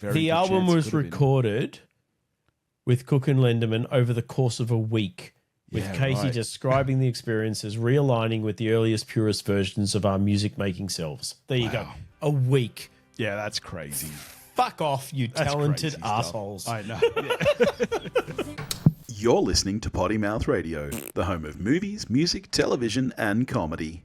The album was recorded with Cook and Lenderman over the course of a week, with Casey describing the experience as realigning with the earliest, purest versions of our music-making selves. There you go. A week. Yeah, that's crazy. Fuck off, you talented assholes. I know. Yeah. You're listening to Potty Mouth Radio, the home of movies, music, television, and comedy.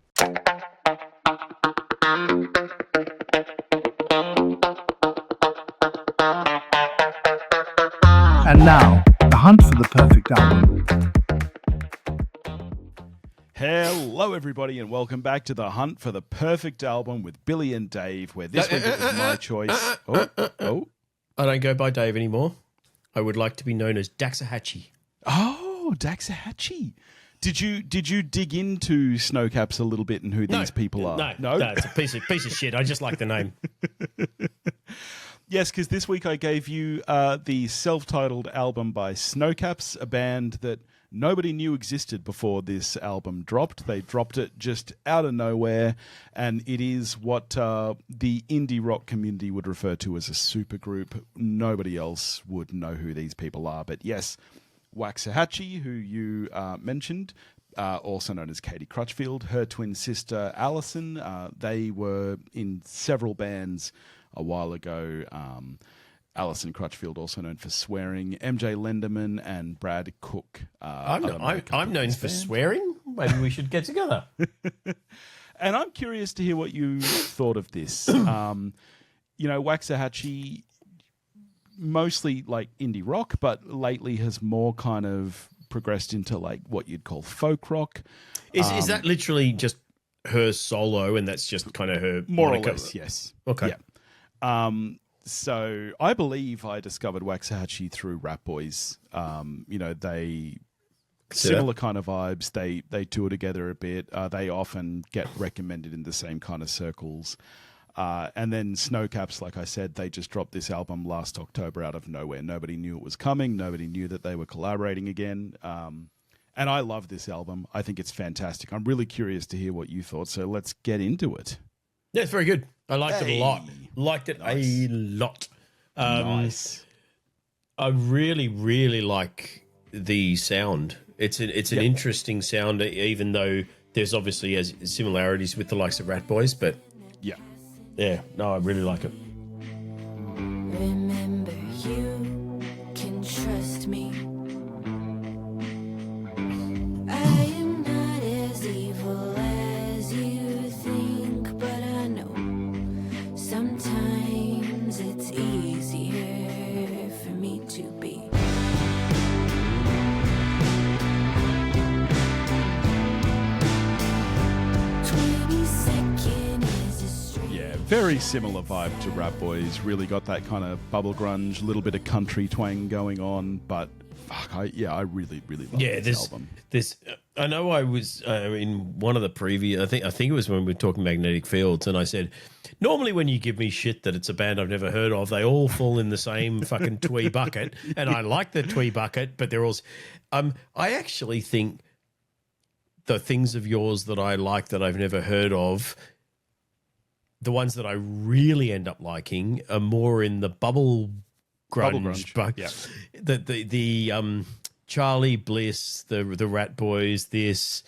And now, the hunt for the perfect album. Hello, everybody, and welcome back to the hunt for the perfect album with Billy and Dave, where this week it was my choice. I don't go by Dave anymore. I would like to be known as Daxahatchee. Oh, Daxahatchee. Did you dig into Snocaps a little bit and who these people are? No, it's a piece of shit. I just like the name. Yes, because this week I gave you the self-titled album by Snocaps, a band that nobody knew existed before this album dropped. They dropped it just out of nowhere, and it is what the indie rock community would refer to as a supergroup. Nobody else would know who these people are. But yes, Waxahachie, who you mentioned, also known as Katie Crutchfield, her twin sister Alison, they were in several bands a while ago. Alison Crutchfield, also known for swearing, MJ Lenderman and Brad Cook. I'm known for swearing. Maybe we should get together. And I'm curious to hear what you thought of this. Waxahachie, mostly like indie rock, but lately has more kind of progressed into like what you'd call folk rock. Is that literally just her solo, and that's just kind of her more moniker? Or less? Yes. Okay. Yeah. So I believe I discovered Waxahachie through Rat Boys. They similar kind of vibes. They tour together a bit. They often get recommended in the same kind of circles. And then Snocaps, like I said, they just dropped this album last October out of nowhere. Nobody knew it was coming. Nobody knew that they were collaborating again. And I love this album. I think it's fantastic. I'm really curious to hear what you thought. So let's get into it. Yeah, it's very good. I liked it a lot. Liked it a lot. Nice. I really, really like the sound. It's an interesting sound, even though there's obviously similarities with the likes of Rat Boys. But yeah, no, I really like it. Remember, you can trust me. I am not as evil as you think, but I know sometimes it's easier for me to be. Very similar vibe to Rat Boys. Really got that kind of bubble grunge, a little bit of country twang going on. But fuck, I really, really love this album. I know I was in one of the previous. I think it was when we were talking Magnetic Fields, and I said, normally when you give me shit that it's a band I've never heard of, they all fall in the same fucking twee bucket, and I like the twee bucket, but they're all. I actually think the things of yours that I like that I've never heard of, the ones that I really end up liking are more in the bubble grunge. Yeah. The Charlie Bliss, the Rat Boys, this.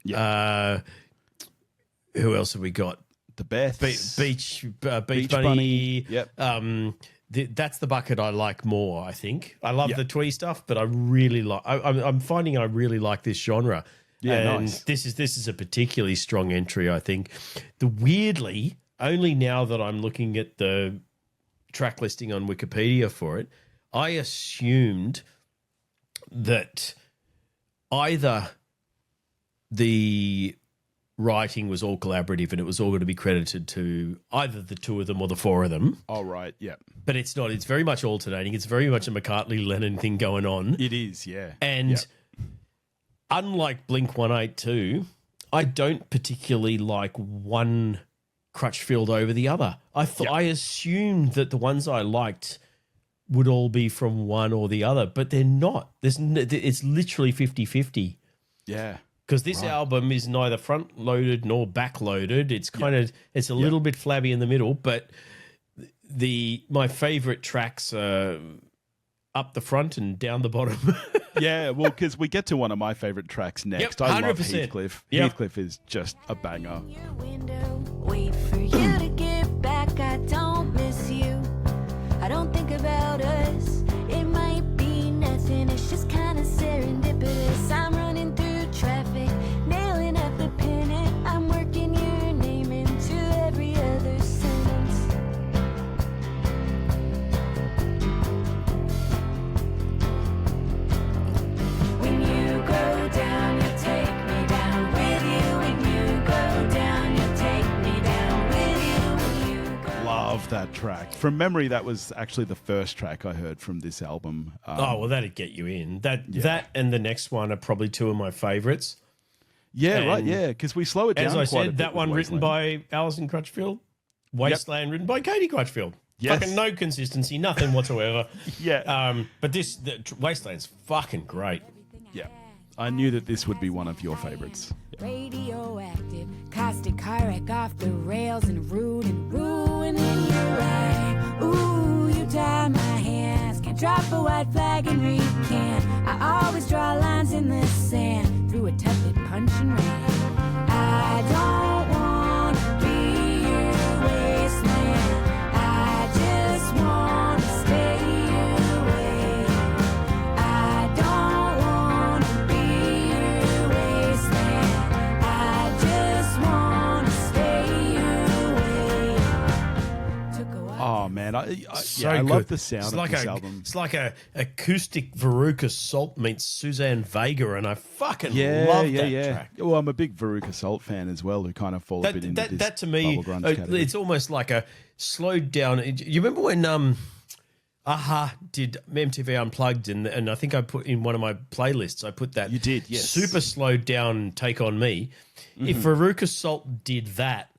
Yeah. Who else have we got? The Beths. Beach Bunny. Yep. That's the bucket I like more, I think. I love the twee stuff, but I really like. I'm finding I really like this genre. Yeah, and nice. This is a particularly strong entry, I think. Weirdly, only now that I'm looking at the track listing on Wikipedia for it, I assumed that either the writing was all collaborative and it was all going to be credited to either the two of them or the four of them. Oh, right, yeah. But it's not. It's very much alternating. It's very much a McCartney-Lennon thing going on. It is, yeah. And unlike Blink-182, I don't particularly like one Crutchfield over the other. I assumed that the ones I liked would all be from one or the other, but they're not. It's literally 50-50. Yeah. Because this album is neither front-loaded nor back-loaded. It's kind of, it's a little bit flabby in the middle, but my favorite tracks are up the front and down the bottom. Yeah, well, because we get to one of my favorite tracks next. Yep, I love 100%. Heathcliff. Yep. Heathcliff is just a banger. Your window, wait for you to get back. I don't miss you. I don't think about us. It might be nothing. It's just kind of serendipitous. I'm running through traffic, nailing up the pennant. I'm working your name into every other sentence. When you go down, you take me down with you. When you go down, you take me down with you. When you go Love that track. From memory, that was actually the first track I heard from this album. Oh, well, that'd get you in. That and the next one are probably two of my favorites. Yeah, and right, yeah, because we slow it down As I quite a said, bit that with one written Wasteland. by Alison Crutchfield. Wasteland written by Katie Crutchfield. Yes. Fucking no consistency, nothing whatsoever. Yeah. But Wasteland's fucking great. Yeah. I knew that this would be one of your favorites. radioactive, caustic car wreck off the rails and rude and ruin. And you're right, ooh, you tie my hands. Can't drop a white flag and recant. I always draw lines in the sand through a tepid punching rain. I don't want to be your wasteland. I just want to stay away. I don't want to be your wasteland. I just want to stay away. Took a while. Oh, man. I So I good. love the sound It's of like this a, album. It's like a acoustic Veruca Salt meets Suzanne Vega, and I fucking Yeah, love yeah, that yeah. track. Well, I'm a big Veruca Salt fan as well, who kind of fall a bit into this That to me, bubble grunge category. it's almost like a slowed down. You remember when Aha did MTV Unplugged, and I think I put in one of my playlists. I put that. You did, yes. Super slowed down Take on Me. If Veruca Salt did that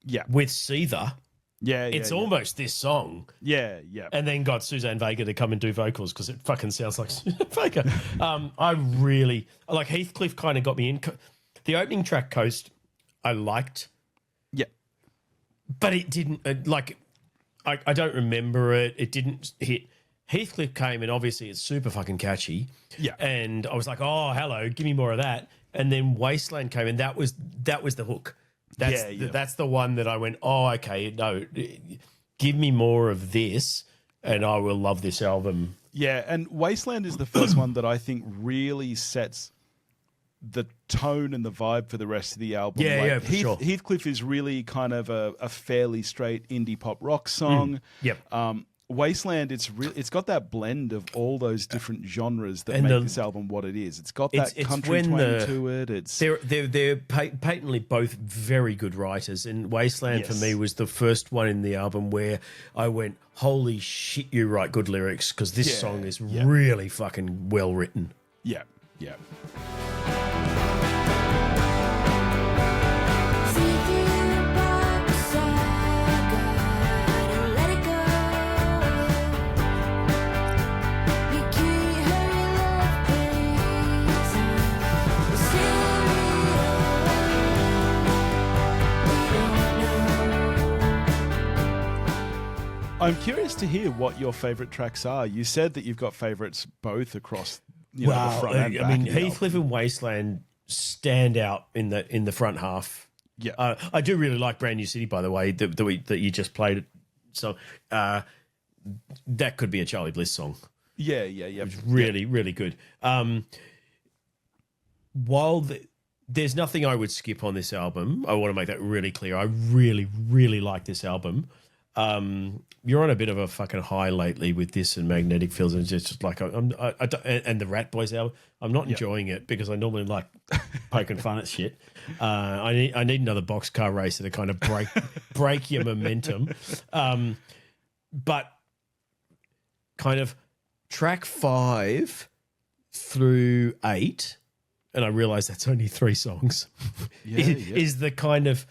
Yeah. with Seether, Yeah, it's yeah. almost this song. Yeah, yeah. And then got Suzanne Vega to come and do vocals because it fucking sounds like Suzanne Vega. I really like Heathcliff. Kind of got me in. The opening track, Coast, I liked, Yeah. but it didn't I don't remember it. It didn't hit. Heathcliff came and obviously it's super fucking catchy. Yeah. And I was like, oh, hello, give me more of that. And then Wasteland came and that was the hook. That's Yeah. that's the one that I went, oh, okay, no, give me more of this and I will love this album. Yeah, and Wasteland is the first one that I think really sets the tone and the vibe for the rest of the album. Yeah, yeah, for sure. Heathcliff is really kind of a fairly straight indie pop rock song. Yep. Wasteland, it's got that blend of all those different genres that And make the- this album what it is. It's got It's- that it's country when twang the- to it. It's They're patently both very good writers, and Wasteland for Yes. me was the first one in the album where I went, "Holy shit, you write good lyrics!" Because this Yeah, song is yeah. really fucking well written. yeah, yeah. See through the box, I gotta let it go. You can't hurry love, please. We're serious. We don't know. I'm curious to hear what your favorite tracks are. You said that you've got favorites both across the front and back. I mean, of the Heathcliff and Wasteland stand out in the front half. Yeah. I do really like Brand New City, by the way, that you just played. So that could be a Charlie Bliss song. Yeah, yeah, yeah. Really, really good. There's nothing I would skip on this album, I want to make that really clear. I really, really like this album. You're on a bit of a fucking high lately with this and Magnetic Fields, and it's just like and the Rat Boys album. I'm not enjoying it because I normally like poking fun at shit. I need another boxcar racer to kind of break your momentum. But kind of track 5 through 8, and I realize that's only 3 songs, is the kind of,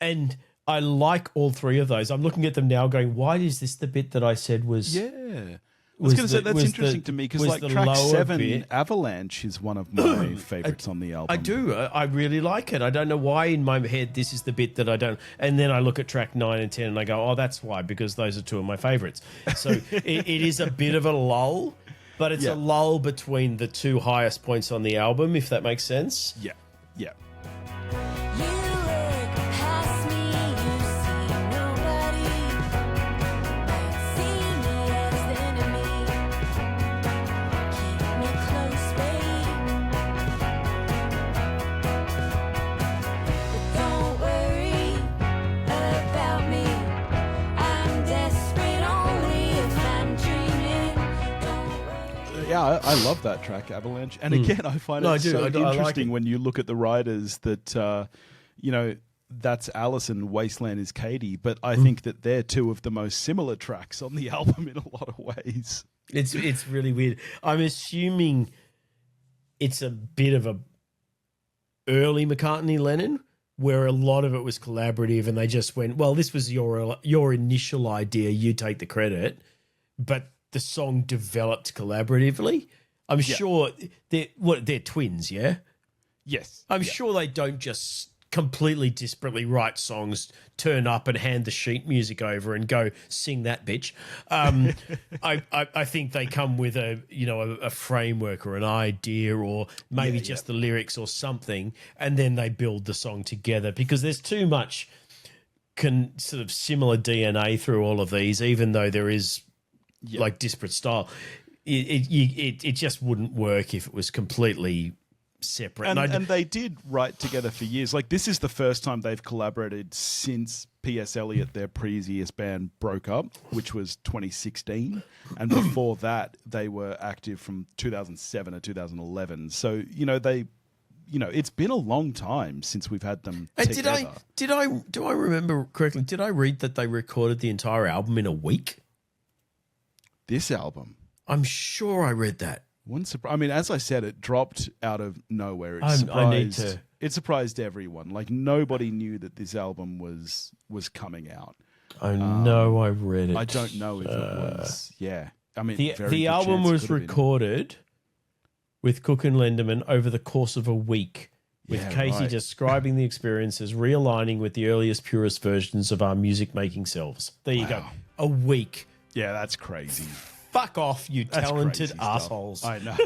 and I like all 3 of those. I'm looking at them now going, why is this the bit that I said was... Yeah. was going to say that's interesting to me because like track 7, Avalanche, is one of my favorites on the album. I do. I really like it. I don't know why in my head this is the bit that I don't. And then I look at track 9 and 10 and I go, oh, that's why, because those are two of my favorites. So it is a bit of a lull, but it's a lull between the two highest points on the album, if that makes sense. Yeah. Yeah. Yeah, I love that track, Avalanche. And again, I find it so interesting when you look at the writers that, that's Alison, Wasteland is Katie. But I think that they're two of the most similar tracks on the album in a lot of ways. It's really weird. I'm assuming it's a bit of a early McCartney-Lennon, where a lot of it was collaborative and they just went, well, this was your initial idea, you take the credit. But the song developed collaboratively. I'm sure they're twins, yeah? Yes. I'm sure they don't just completely disparately write songs, turn up and hand the sheet music over and go sing that bitch. I think they come with a framework or an idea or maybe just the lyrics or something, and then they build the song together because there's too much sort of similar DNA through all of these, even though there is like disparate style. It just wouldn't work if it was completely separate. And they did write together for years. Like this is the first time they've collaborated since P.S. Eliot, their previous band, broke up, which was 2016. And before that, they were active from 2007 to 2011. So, it's been a long time since we've had them together. Do I remember correctly? Did I read that they recorded the entire album in a week? This album? I'm sure I read that. I mean, as I said, it dropped out of nowhere. It surprised everyone. Like nobody knew that this album was coming out. I know I read it. I don't know if it was. Yeah, I mean, the album was recorded with Cook and Lenderman over the course of a week, with Casey describing the experience as realigning with the earliest, purest versions of our music-making selves. There you go. A week. Yeah, that's crazy. Fuck off, you talented assholes. I know.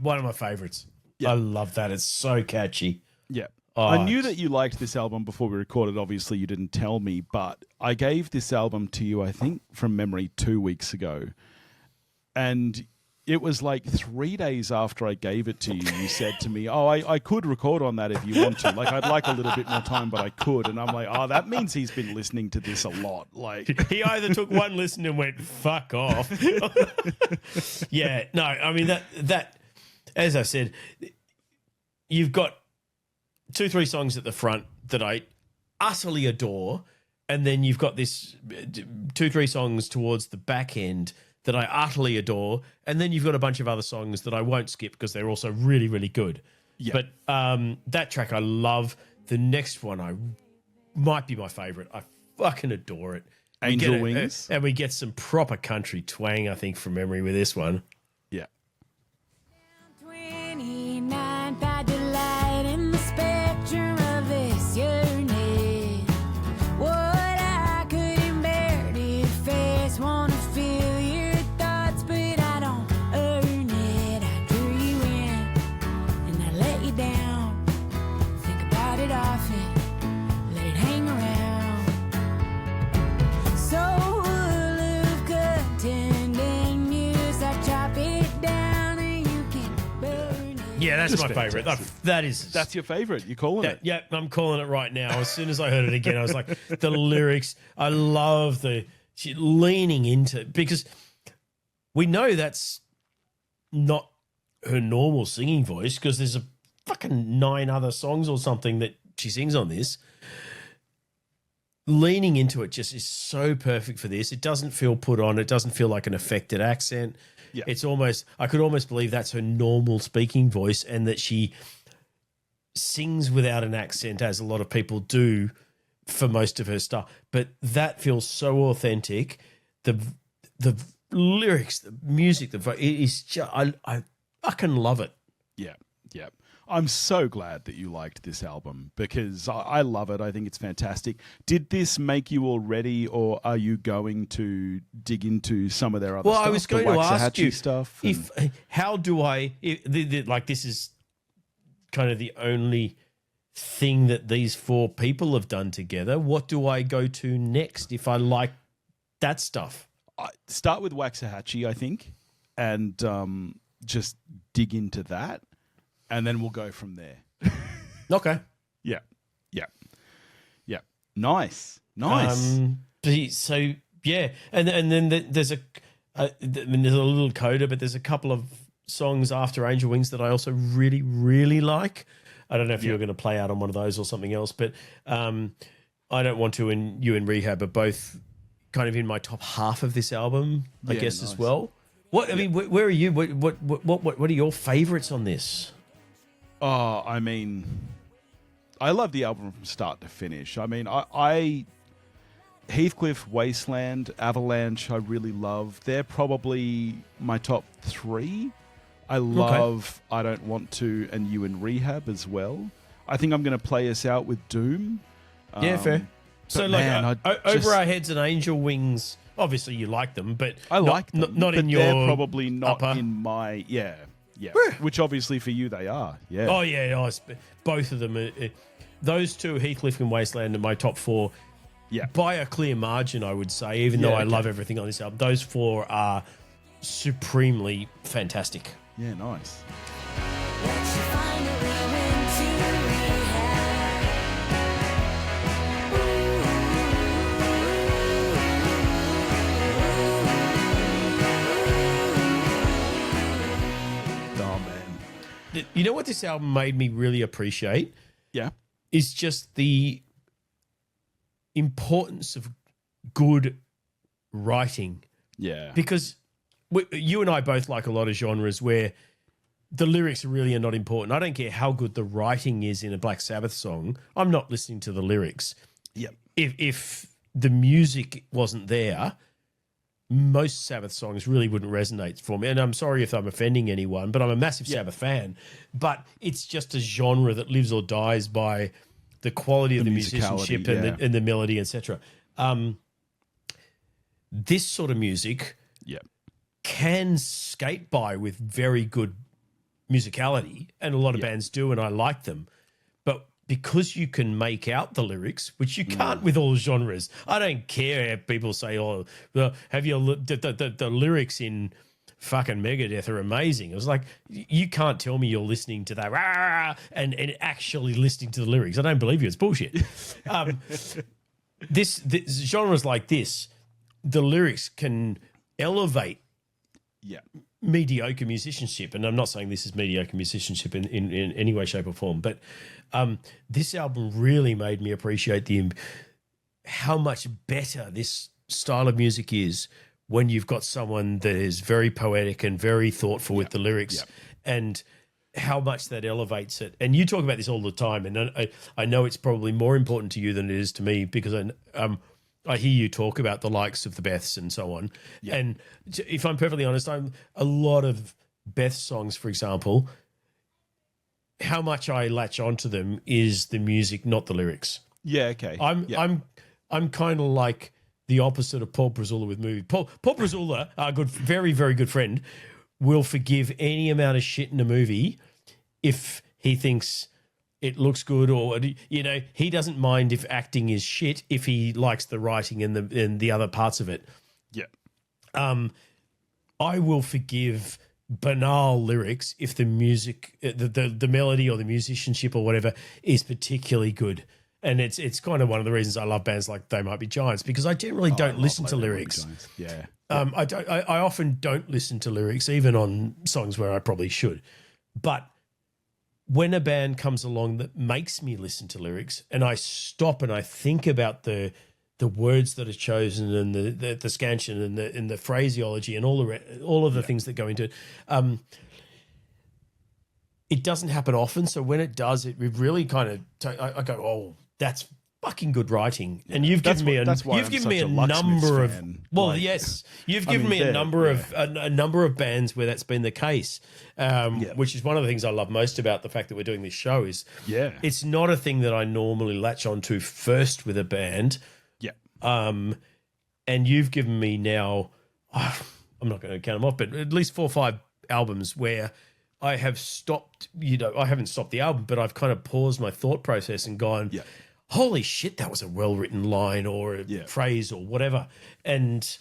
One of my favorites. I love that. It's so catchy. Yeah. I knew that you liked this album before we recorded. Obviously, you didn't tell me, but I gave this album to you, I think, from memory 2 weeks ago. And it was like 3 days after I gave it to you, you said to me, I could record on that if you want to. Like, I'd like a little bit more time, but I could. And I'm like, that means he's been listening to this a lot. Like, he either took one listen and went, fuck off. Yeah. No, I mean, that as I said, you've got 2-3 songs at the front that I utterly adore, and then you've got this 2-3 songs towards the back end that I utterly adore, and then you've got a bunch of other songs that I won't skip because they're also really, really good. Yeah. But that track I love. The next one might be my favourite. I fucking adore it. Angel Wings. And we get some proper country twang, I think, from memory with this one. Yeah. 29 by delight in the spectrum of this yearning. What I couldn't bear to face, wanna feel your thoughts, but I don't earn it. I drew you in and I let you down. Think about it often, let it hang around. So full of content and news, I chop it down and you can burn it. Yeah, that's Just my favourite. That's your favourite. You're calling it. Yeah, I'm calling it right now. As soon as I heard it again, I was like, the lyrics. I love the leaning into, because we know that's not her normal singing voice, because there's a fucking 9 other songs or something that she sings on this. Leaning into it just is so perfect for this. It doesn't feel put on. It doesn't feel like an affected accent. Yeah. It's almost, I could almost believe that's her normal speaking voice, and that she sings without an accent, as a lot of people do for most of her stuff. But that feels so authentic. The lyrics, the music, it is just, I fucking love it. Yeah, yeah. I'm so glad that you liked this album, because I love it. I think it's fantastic. Did this make you already, or are you going to dig into some of their other stuff? Well, I was going to ask you stuff how do I like, this is kind of the only thing that these 4 people have done together. What do I go to next if I like that stuff? Start with Waxahachie, I think, and just dig into that, and then we'll go from there. Okay. Yeah. Nice. So yeah, and then there's a little coda, but there's a couple of songs after Angel Wings that I also really, really like. I don't know if you were going to play out on one of those or something else, but I Don't Want To and You in Rehab are both kind of in my top half of this album, I guess, nice. as well. What I mean, where are you? What are your favorites on this? Oh, I mean, I love the album from start to finish. I mean, I Heathcliff, Wasteland, Avalanche, I really love. They're probably my top 3. I love I Don't Want To and You in Rehab as well. I think I'm going to play us out with Doom. Yeah, fair. So, man, Over Our Heads and Angel Wings, obviously you like them, but I like them. Not but in your they're probably not upper. in my, yeah. Which obviously for you they are, yeah. Oh, yeah, both of them. Those 2, Heathcliff and Wasteland, are my top 4. Yeah. By a clear margin, I would say, even though I love everything on this album. Those 4 are supremely fantastic. Yeah, nice. You know what this album made me really appreciate? Yeah. Is just the importance of good writing. Yeah. Because you and I both like a lot of genres where the lyrics really are not important. I don't care how good the writing is in a Black Sabbath song. I'm not listening to the lyrics. Yep. If the music wasn't there, most Sabbath songs really wouldn't resonate for me. And I'm sorry if I'm offending anyone, but I'm a massive Sabbath fan. But it's just a genre that lives or dies by the quality of the musicianship and the melody, etc. This sort of music can skate by with very good musicality, and a lot of bands do, and I like them. But because you can make out the lyrics, which you can't with all genres. I don't care if people say, "Oh, well, have you the lyrics in fucking Megadeth are amazing." It was like, you can't tell me you're listening to that and actually listening to the lyrics. I don't believe you. It's bullshit. This genres like this, the lyrics can elevate mediocre musicianship, and I'm not saying this is mediocre musicianship in any way, shape, or form, but this album really made me appreciate how much better this style of music is when you've got someone that is very poetic and very thoughtful with the lyrics, and how much that elevates it. And you talk about this all the time, and I know it's probably more important to you than it is to me, because I hear you talk about the likes of the Beths and so on. Yeah. And if I'm perfectly honest, a lot of Beth songs, for example, how much I latch onto them is the music, not the lyrics. Yeah, okay. I'm kind of like the opposite of Paul Brazulla with movies. Paul Brazulla, our good, very, very good friend, will forgive any amount of shit in a movie if he thinks it looks good, or, you know, he doesn't mind if acting is shit if he likes the writing and the other parts of it. Yeah. I will forgive banal lyrics if the music, the melody or the musicianship or whatever is particularly good. And it's kind of one of the reasons I love bands like They Might Be Giants, because I generally don't listen to lyrics. Yeah. I often don't listen to lyrics, even on songs where I probably should. But when a band comes along that makes me listen to lyrics, and I stop and I think about the words that are chosen and the scansion and the phraseology and all of the things that go into it, it doesn't happen often. So when it does, it really kind of I go, oh, that's fucking good writing. And you've given me a number of a number of bands where that's been the case, which is one of the things I love most about the fact that we're doing this show is it's not a thing that I normally latch onto first with a band. And you've given me now, I'm not going to count them off, but at least 4 or 5 albums where I have stopped, I haven't stopped the album, but I've kind of paused my thought process and gone, holy shit, that was a well-written line or a phrase or whatever. And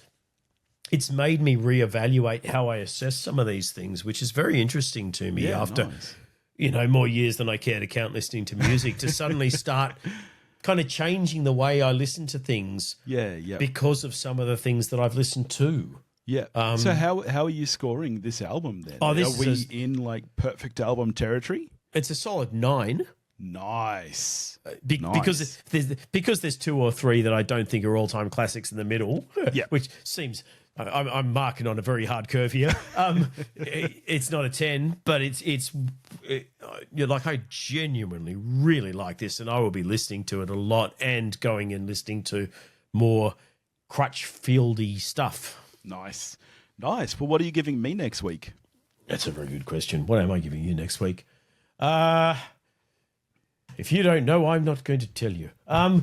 it's made me reevaluate how I assess some of these things, which is very interesting to me after, more years than I care to count listening to music, to suddenly start kind of changing the way I listen to things because of some of the things that I've listened to. Yeah. So how are you scoring this album then? Are we in like perfect album territory? It's a solid 9. Nice. Because there's 2 or 3 that I don't think are all-time classics in the middle, which seems I'm marking on a very hard curve here. It's not a 10, but I genuinely really like this, and I will be listening to it a lot and going and listening to more Crutchfieldy stuff. Nice. Well, what are you giving me next week? That's a very good question. What am I giving you next week? If you don't know, I'm not going to tell you. I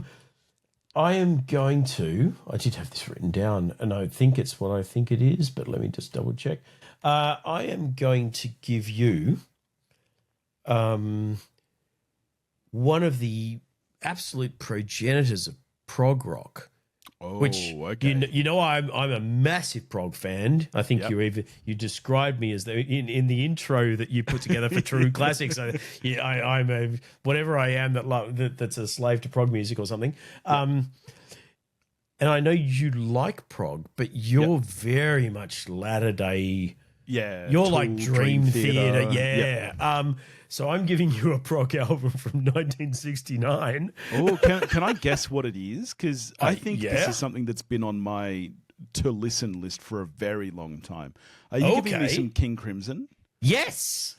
did have this written down, and I think it's what I think it is, but let me just double check. I am going to give you one of the absolute progenitors of prog rock. Which I'm a massive prog fan. I think you described me as in the intro that you put together for True Classics. I'm a whatever I am that's a slave to prog music or something. And I know you like prog, but you're very much latter day. Yeah, you're like Dream Theater. Yeah. So I'm giving you a prog album from 1969. Oh, can I guess what it is? Because I think this is something that's been on my to-listen list for a very long time. Are you giving me some King Crimson? Yes!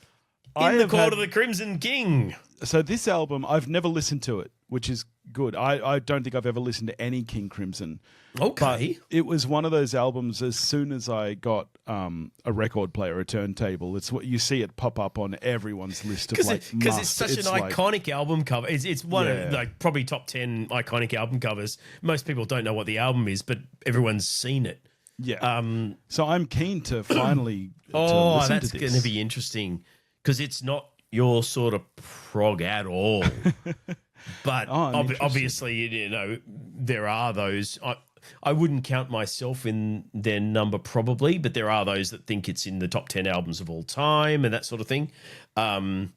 In the Court of the Crimson King. So this album, I've never listened to it, which is good. I don't think I've ever listened to any King Crimson. Okay. But it was one of those albums, as soon as I got a record player, a turntable, it's what you see it pop up on everyone's list of because it's such an iconic album cover. It's one of probably top 10 iconic album covers. Most people don't know what the album is, but everyone's seen it. Yeah. So I'm keen to finally listen to this. That's going to be interesting because it's not your sort of prog at all. But obviously, there are those. I wouldn't count myself in their number probably, but there are those that think it's in the top 10 albums of all time and that sort of thing. That'll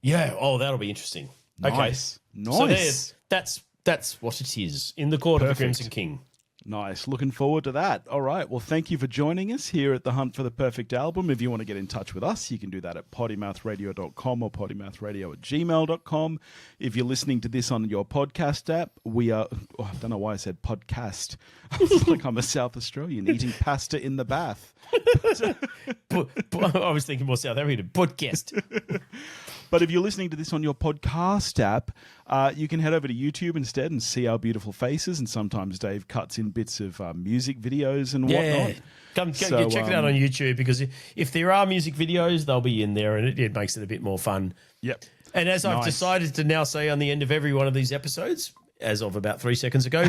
be interesting. Nice. Okay. So that's what it is in the Court of the Crimson King. Nice. Looking forward to that. All right. Well, thank you for joining us here at the Hunt for the Perfect Album. If you want to get in touch with us, you can do that at pottymouthradio.com or pottymouthradio@gmail.com. If you're listening to this on your podcast app, we are... I don't know why I said podcast. It's like I'm a South Australian eating pasta in the bath. I was thinking more South African. Podcast. But if you're listening to this on your podcast app, you can head over to YouTube instead and see our beautiful faces. And sometimes Dave cuts in bits of music videos and whatnot. Come check it out on YouTube, because if there are music videos, they'll be in there, and it makes it a bit more fun. Yep. And as I've decided to now say on the end of every one of these episodes, as of about 3 seconds ago,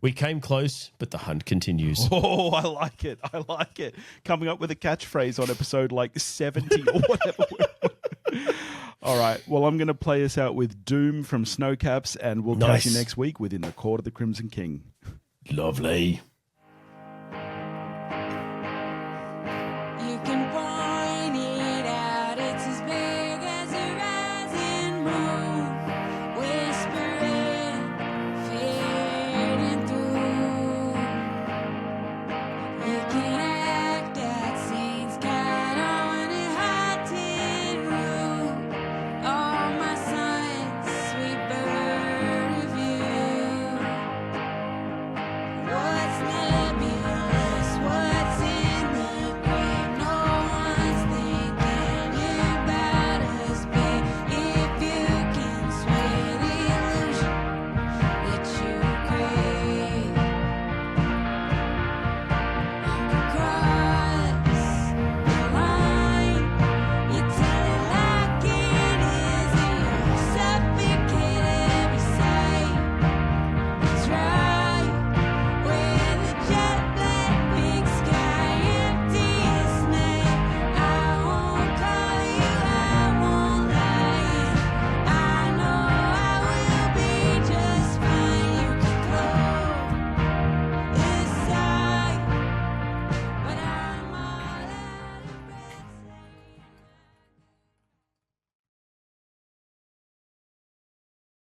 we came close, but the hunt continues. Oh, I like it. Coming up with a catchphrase on episode like 70 or whatever. All right. Well, I'm going to play us out with Doom from Snocaps, and we'll catch you next week within the Court of the Crimson King. Lovely.